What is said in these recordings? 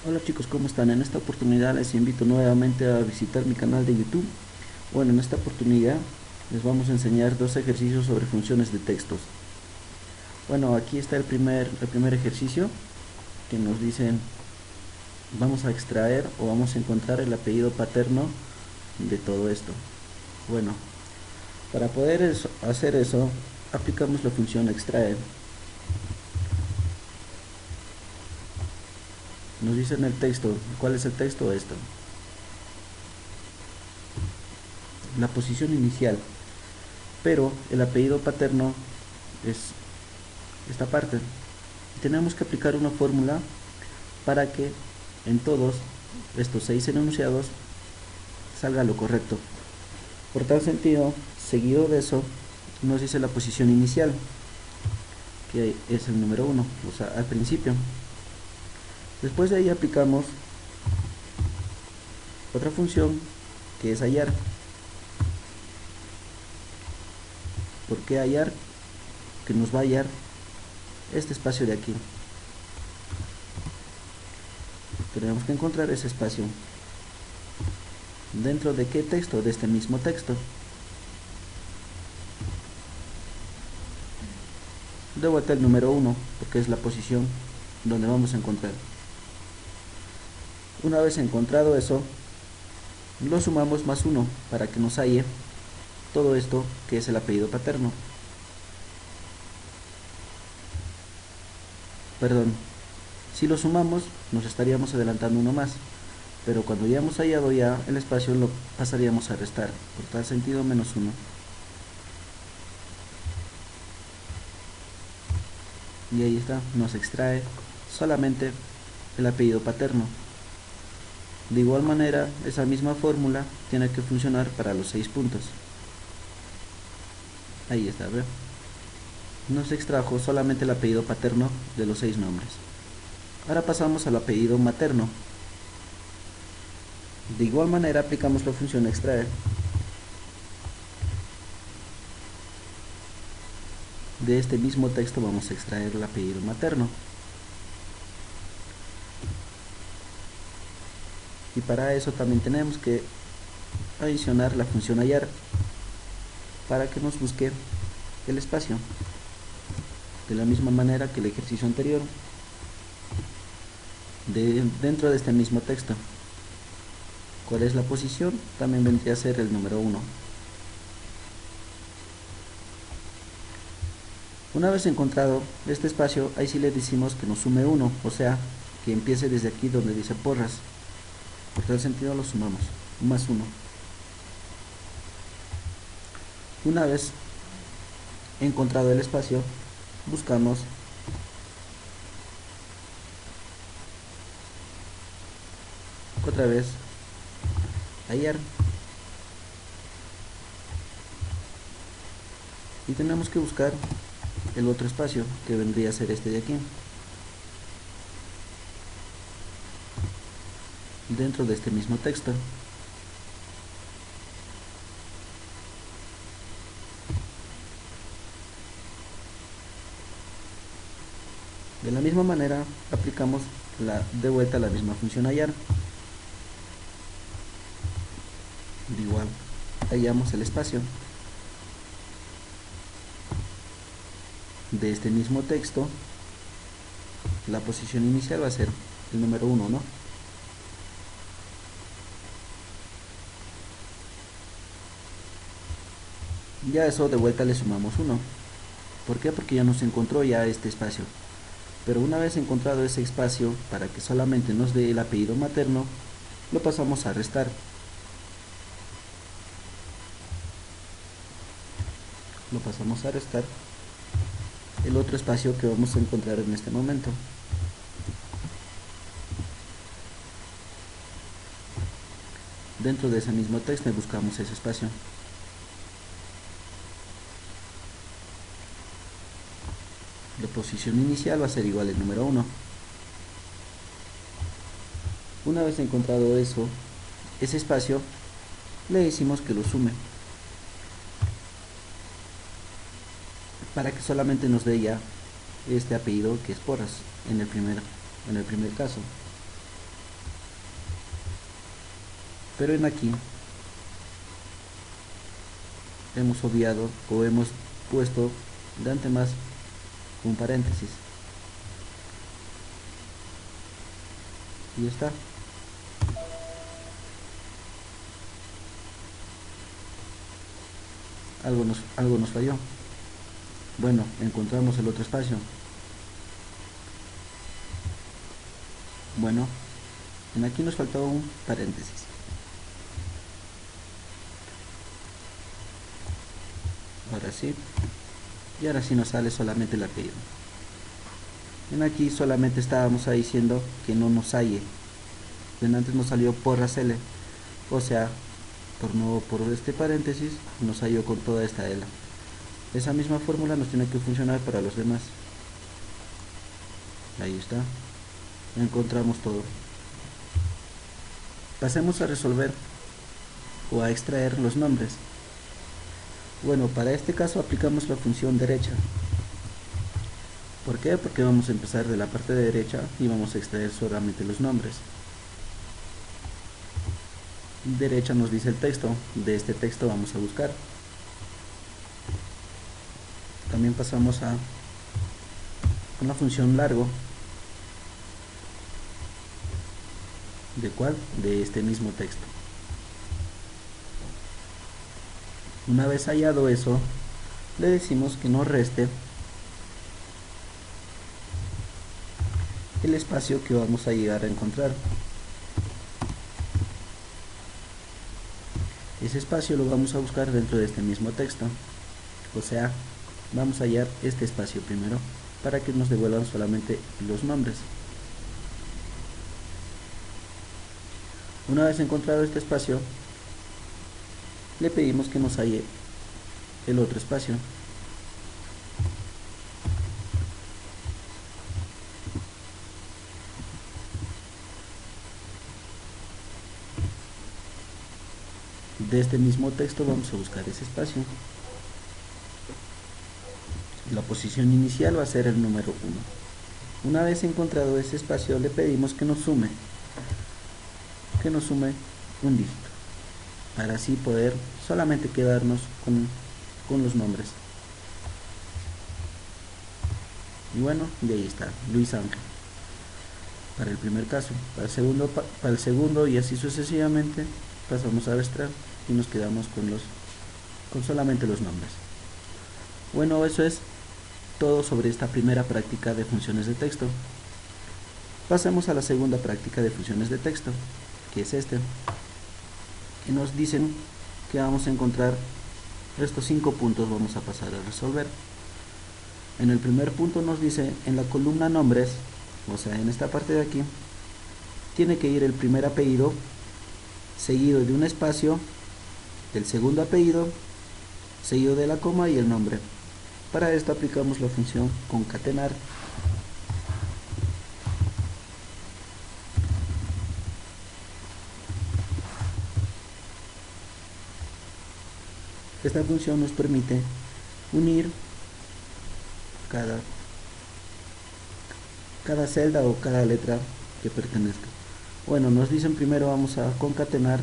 Hola chicos, ¿cómo están? En esta oportunidad les invito nuevamente a visitar mi canal de YouTube. Bueno, en esta oportunidad les vamos a enseñar dos ejercicios sobre funciones de textos. Bueno, aquí está el primer ejercicio que nos dicen vamos a extraer o vamos a encontrar el apellido paterno de todo esto. Bueno, para poder hacer eso, aplicamos la función extraer. Nos dice en el texto, ¿cuál es el texto? Esto, la posición inicial, pero el apellido paterno es esta parte. Tenemos que aplicar una fórmula para que en todos estos 6 enunciados salga lo correcto. Por tal sentido, seguido de eso, nos dice la posición inicial, que es el número 1, o sea, al principio. Después de ahí aplicamos otra función que es hallar. ¿Por qué hallar? Que nos va a hallar este espacio de aquí. Tenemos que encontrar ese espacio. ¿Dentro de qué texto? De este mismo texto. De vuelta el número 1, porque es la posición donde vamos a encontrar. Una vez encontrado eso, lo sumamos más 1 para que nos halle todo esto que es el apellido paterno. Perdón, si lo sumamos nos estaríamos adelantando uno más, pero cuando ya hemos hallado ya el espacio lo pasaríamos a restar, por tal sentido menos 1. Y ahí está, nos extrae solamente el apellido paterno. De igual manera, esa misma fórmula tiene que funcionar para los 6 puntos. Ahí está, ¿ve? Nos extrajo solamente el apellido paterno de los 6 nombres. Ahora pasamos al apellido materno. De igual manera aplicamos la función extraer. De este mismo texto vamos a extraer el apellido materno. Y para eso también tenemos que adicionar la función hallar para que nos busque el espacio. De la misma manera que el ejercicio anterior, dentro de este mismo texto. ¿Cuál es la posición? También vendría a ser el número 1. Una vez encontrado este espacio, ahí sí le decimos que nos sume 1, o sea, que empiece desde aquí donde dice porras. Por tal sentido lo sumamos, más 1. Una vez encontrado el espacio, buscamos otra vez hallar y tenemos que buscar el otro espacio que vendría a ser este de aquí, dentro de este mismo texto. De la misma manera aplicamos de vuelta la misma función hallar. De igual hallamos el espacio de este mismo texto. La posición inicial va a ser el número 1, ¿no? Ya eso de vuelta le sumamos 1. ¿Por qué? Porque ya nos encontró ya este espacio. Pero una vez encontrado ese espacio, para que solamente nos dé el apellido materno, lo pasamos a restar. Lo pasamos a restar el otro espacio que vamos a encontrar en este momento. Dentro de ese mismo texto buscamos ese espacio. La posición inicial va a ser igual al número 1. Una vez encontrado eso, ese espacio, le decimos que lo sume, para que solamente nos dé ya este apellido que es Porras en el primer caso. pero en aquí hemos obviado o hemos puesto de antemás un paréntesis y ya está. Algo nos falló. Bueno, encontramos el otro espacio. Bueno, en aquí nos faltó un paréntesis. Ahora sí. Y ahora sí nos sale solamente el apellido. En aquí solamente estábamos diciendo que no nos halle. En antes nos salió porras L. O sea, por este paréntesis nos halló con toda esta L. Esa misma fórmula nos tiene que funcionar para los demás. Ahí está. Encontramos todo. Pasemos a resolver o a extraer los nombres. Bueno, para este caso aplicamos la función derecha. ¿Por qué? Porque vamos a empezar de la parte de derecha y vamos a extraer solamente los nombres. Derecha nos dice el texto, de este texto vamos a buscar. También pasamos a una función largo. ¿De cuál? De este mismo texto. Una vez hallado eso, le decimos que nos reste el espacio que vamos a llegar a encontrar. Ese espacio lo vamos a buscar dentro de este mismo texto. O sea, vamos a hallar este espacio primero para que nos devuelvan solamente los nombres. Una vez encontrado este espacio, le pedimos que nos halle el otro espacio. De este mismo texto vamos a buscar ese espacio. La posición inicial va a ser el número 1. Una vez encontrado ese espacio, le pedimos que nos sume un dígito, para así poder solamente quedarnos con los nombres. Y bueno, y ahí está, Luis Ángel. Para el primer caso, para el segundo y así sucesivamente, pasamos a rastrear y nos quedamos con solamente los nombres. Bueno, eso es todo sobre esta primera práctica de funciones de texto. Pasemos a la segunda práctica de funciones de texto, que es que nos dicen que vamos a encontrar estos 5 puntos. Vamos a pasar a resolver. En el primer punto nos dice, en la columna nombres, o sea, en esta parte de aquí, tiene que ir el primer apellido seguido de un espacio, del segundo apellido, seguido de la coma y el nombre. Para esto aplicamos la función concatenar. Esta función nos permite unir cada celda o cada letra que pertenezca. Bueno, nos dicen primero vamos a concatenar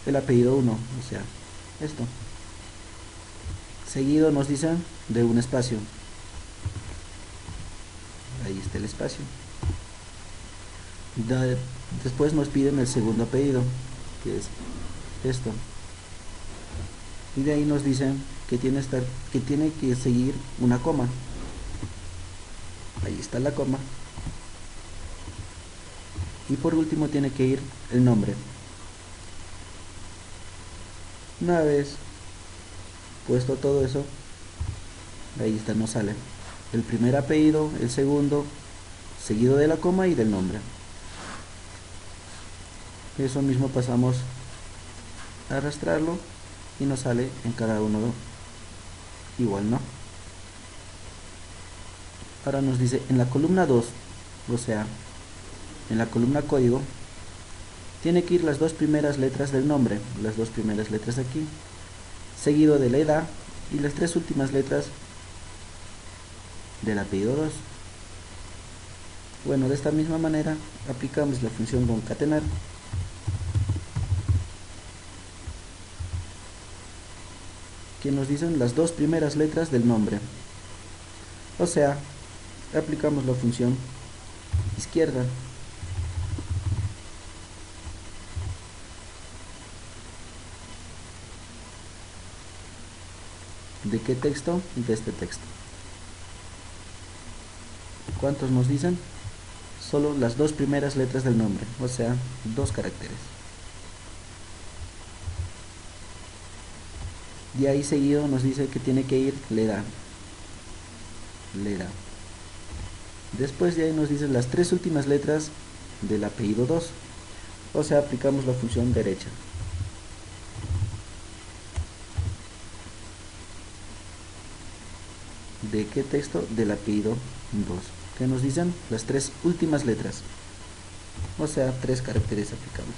el apellido 1, o sea, esto. Seguido nos dicen de un espacio. Ahí está el espacio. Después nos piden el segundo apellido, que es esto. Y de ahí nos dicen que tiene que seguir una coma. Ahí está la coma. Y por último tiene que ir el nombre. Una vez puesto todo eso, ahí está, nos sale el primer apellido, el segundo, seguido de la coma y del nombre. Eso mismo pasamos a arrastrarlo y nos sale en cada uno igual, ¿no? Ahora nos dice en la columna 2, o sea, en la columna código, tiene que ir las dos primeras letras del nombre, las dos primeras letras de aquí, seguido de la edad y las tres últimas letras del apellido 2. Bueno, de esta misma manera aplicamos la función concatenar. que nos dicen las dos primeras letras del nombre. O sea, aplicamos la función izquierda. ¿De qué texto? De este texto. ¿Cuántos nos dicen? Solo las dos primeras letras del nombre, o sea, 2 caracteres. De ahí seguido nos dice que tiene que ir leda. Después de ahí nos dicen las 3 últimas letras del apellido 2, o sea, aplicamos la función derecha. ¿De qué texto? Del apellido 2. ¿Qué nos dicen? Las 3 últimas letras, o sea, 3 caracteres aplicamos.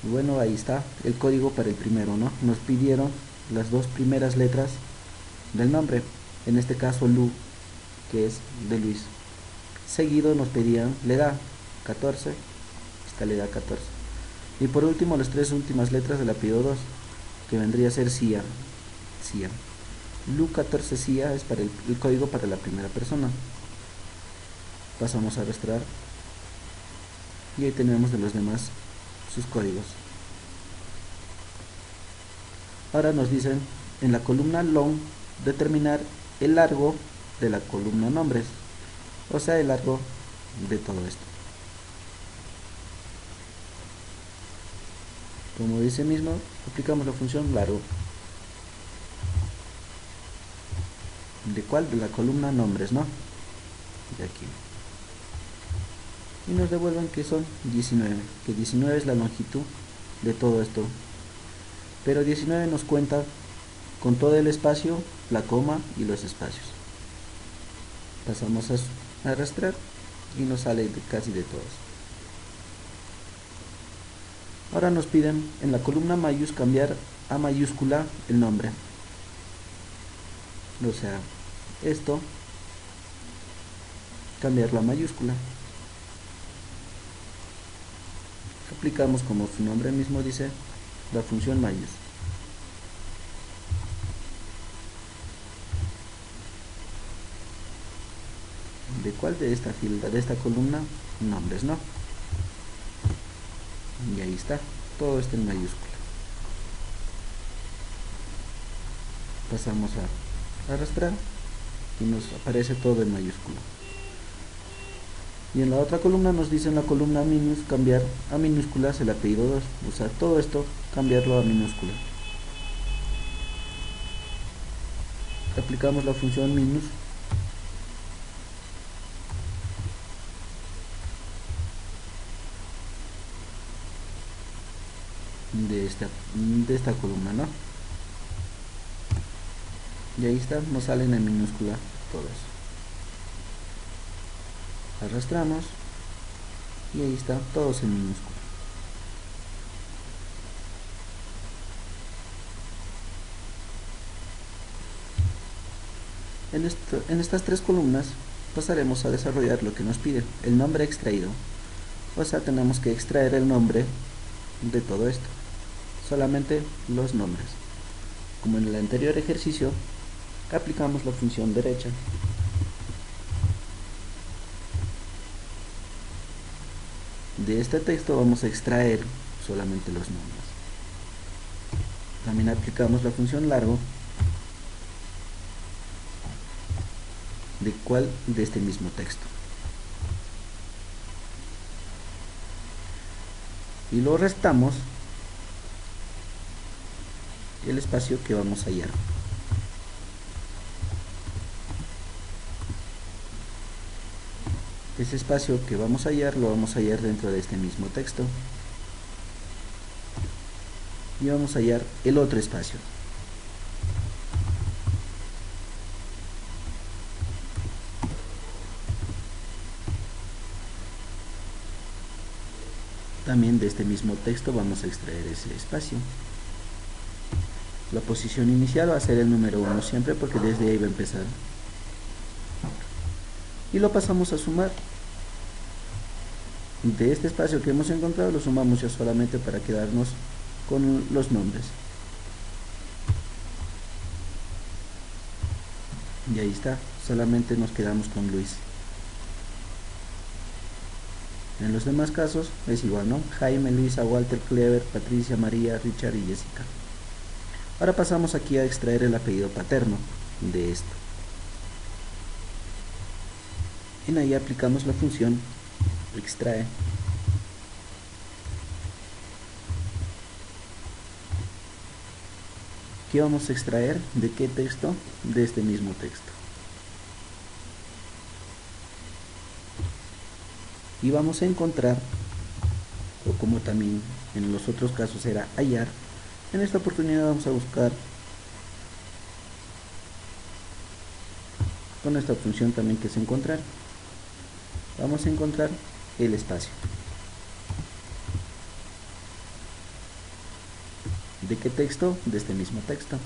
Bueno, ahí está el código para el primero, ¿no? Nos pidieron las 2 primeras letras del nombre, en este caso Lu, que es de Luis. Seguido nos pedían la edad, 14, esta le da 14. Y por último las 3 últimas letras del apellido 2, que vendría a ser Cia. Lu 14 Cia es para el código para la primera persona. Pasamos a arrastrar y ahí tenemos de los demás sus códigos. Ahora nos dicen en la columna long determinar el largo de la columna nombres, o sea, el largo de todo esto. Como dice mismo, aplicamos la función largo. ¿De cuál? De la columna nombres, ¿no? De aquí. Y nos devuelven que son 19, que 19 es la longitud de todo esto. Pero 19 nos cuenta con todo el espacio, la coma y los espacios. Pasamos a arrastrar y nos sale casi de todos. Ahora nos piden en la columna mayús cambiar a mayúscula el nombre. O sea, esto, cambiarlo a mayúscula. Aplicamos, como su nombre mismo dice, la función mayús. ¿De cuál? De esta fila, de esta columna, nombres, ¿no? Y ahí está, todo esto en mayúscula. Pasamos a arrastrar y nos aparece todo en mayúscula. Y en la otra columna nos dice en la columna minus cambiar a minúsculas el apellido 2, o sea, todo esto cambiarlo a minúscula. Aplicamos la función minus de esta columna, ¿no? Y ahí está, nos salen en minúscula todos. Arrastramos y ahí está, todos en minúscula. En estas 3 columnas pasaremos a desarrollar lo que nos pide, el nombre extraído. O sea, tenemos que extraer el nombre de todo esto, solamente los nombres. Como en el anterior ejercicio, aplicamos la función derecha. De este texto vamos a extraer solamente los nombres. También aplicamos la función largo. ¿De cuál? De este mismo texto. Y lo restamos el espacio que vamos a hallar. Ese espacio que vamos a hallar lo vamos a hallar dentro de este mismo texto. Y vamos a hallar el otro espacio. También de este mismo texto vamos a extraer ese espacio. La posición inicial va a ser el número 1 siempre, porque desde ahí va a empezar. Y lo pasamos a sumar. De este espacio que hemos encontrado lo sumamos ya solamente para quedarnos con los nombres. Y ahí está, solamente nos quedamos con Luis. En los demás casos es igual, ¿no? Jaime, Luisa, Walter, Clever, Patricia, María, Richard y Jessica. Ahora pasamos aquí a extraer el apellido paterno de esto. En ahí aplicamos la función extrae. ¿Qué vamos a extraer? ¿De qué texto? De este mismo texto. Y vamos a encontrar, o como también en los otros casos era hallar, en esta oportunidad vamos a buscar con esta función también que es encontrar. Vamos a encontrar el espacio. ¿De qué texto? De este mismo texto.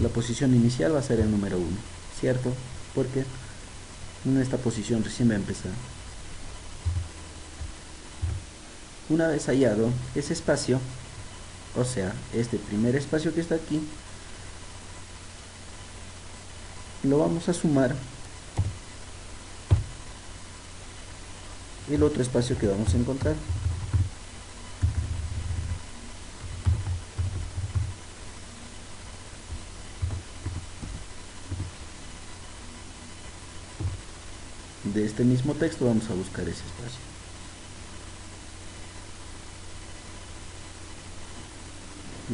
La posición inicial va a ser el número 1, ¿cierto? Porque en esta posición recién va a empezar. Una vez hallado ese espacio, o sea, este primer espacio que está aquí, lo vamos a sumar el otro espacio que vamos a encontrar. De este mismo texto vamos a buscar ese espacio.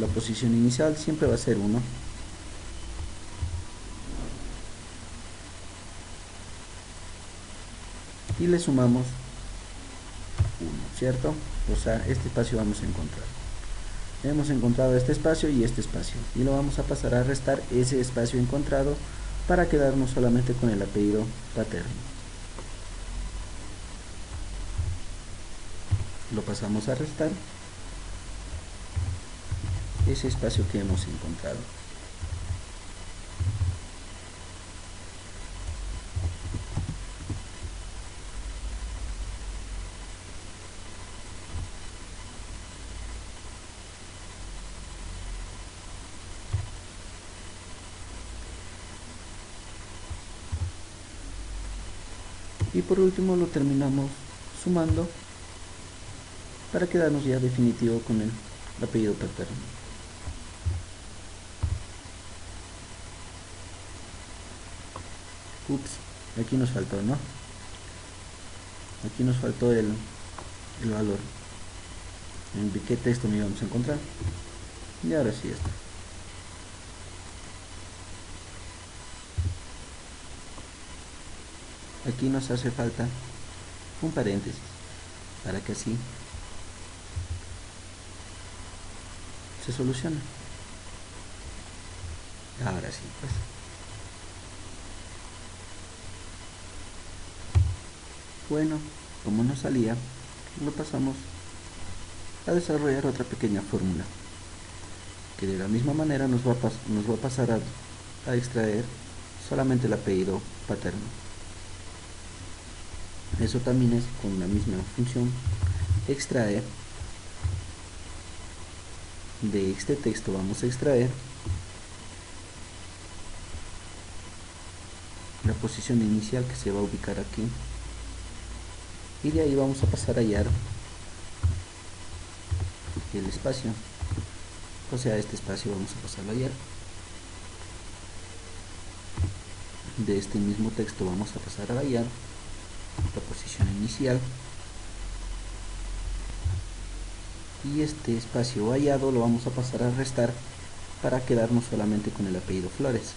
La posición inicial siempre va a ser 1. Y le sumamos 1, ¿cierto? O sea, este espacio vamos a encontrar. Hemos encontrado este espacio y este espacio. Y lo vamos a pasar a restar ese espacio encontrado para quedarnos solamente con el apellido paterno. Lo pasamos a restar ese espacio que hemos encontrado. Y por último lo terminamos sumando para quedarnos ya definitivo con el apellido paterno. Ups, aquí nos faltó, ¿no? Aquí nos faltó el valor. ¿En qué texto me íbamos a encontrar? Y ahora sí está. Aquí nos hace falta un paréntesis para que así se solucione. Ahora sí, pues. Bueno, como no salía, lo pasamos a desarrollar otra pequeña fórmula que de la misma manera nos va a pasar a extraer solamente el apellido paterno. Eso también es con la misma función extrae. De este texto vamos a extraer la posición inicial que se va a ubicar aquí, y de ahí vamos a pasar a hallar el espacio, o sea, este espacio vamos a pasarlo a hallar. De este mismo texto vamos a pasar a hallar la posición inicial, y este espacio hallado lo vamos a pasar a restar para quedarnos solamente con el apellido Flores.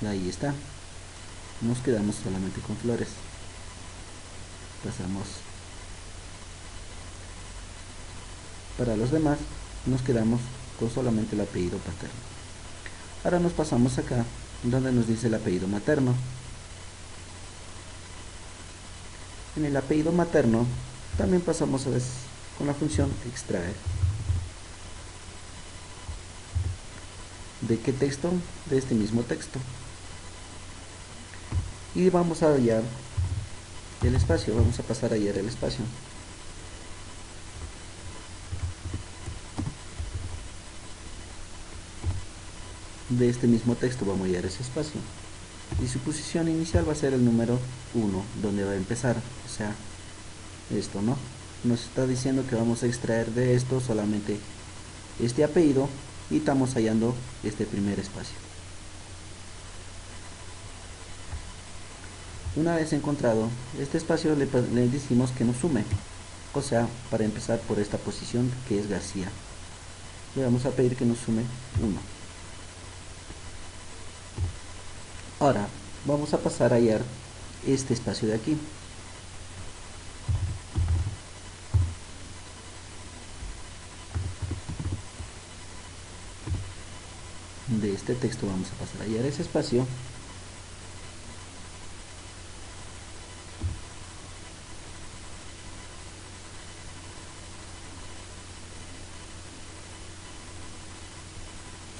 Ahí está, nos quedamos solamente con Flores. Pasamos para los demás, nos quedamos con solamente el apellido paterno. Ahora nos pasamos acá donde nos dice el apellido materno. En el apellido materno también pasamos a veces con la función extraer. ¿De qué texto? De este mismo texto. Y vamos a hallar el espacio, vamos a pasar a hallar el espacio. De este mismo texto vamos a hallar ese espacio. Y su posición inicial va a ser el número 1, donde va a empezar, o sea, esto, ¿no? Nos está diciendo que vamos a extraer de esto solamente este apellido y estamos hallando este primer espacio. Una vez encontrado este espacio, le decimos que nos sume, o sea, para empezar por esta posición que es García, le vamos a pedir que nos sume 1. Ahora vamos a pasar a hallar este espacio de aquí. De este texto vamos a pasar a hallar ese espacio.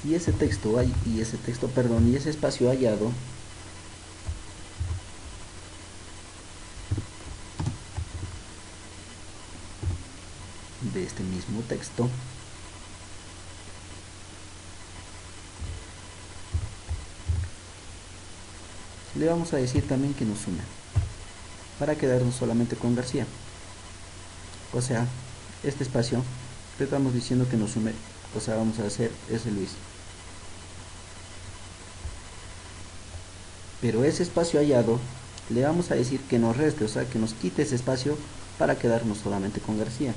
Y ese texto y ese espacio hallado de este mismo texto le vamos a decir también que nos sume para quedarnos solamente con García. O sea, este espacio le estamos diciendo que nos sume, o sea, vamos a hacer ese Luis. Pero ese espacio hallado le vamos a decir que nos reste, o sea, que nos quite ese espacio para quedarnos solamente con García.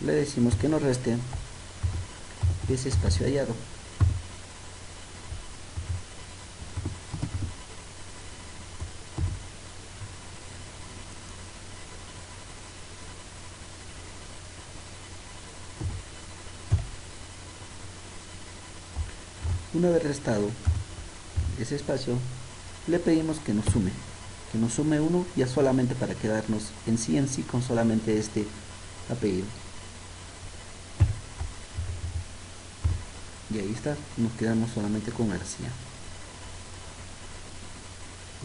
Le decimos que nos reste ese espacio hallado. Una vez restado ese espacio, le pedimos que nos sume 1 ya solamente para quedarnos en sí con solamente este apellido. Y ahí está, nos quedamos solamente con García.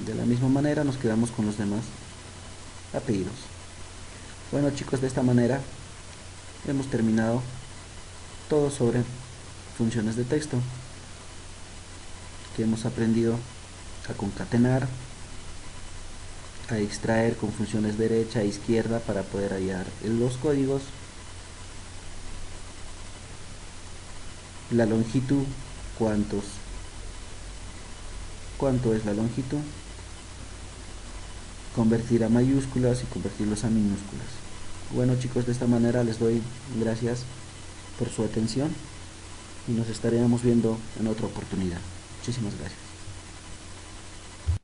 De la misma manera nos quedamos con los demás apellidos. Bueno chicos, de esta manera hemos terminado todo sobre funciones de texto, que hemos aprendido a concatenar, a extraer con funciones derecha e izquierda para poder hallar los códigos, la longitud, cuánto es la longitud, convertir a mayúsculas y convertirlos a minúsculas. Bueno chicos, de esta manera les doy gracias por su atención y nos estaremos viendo en otra oportunidad. Muchísimas gracias.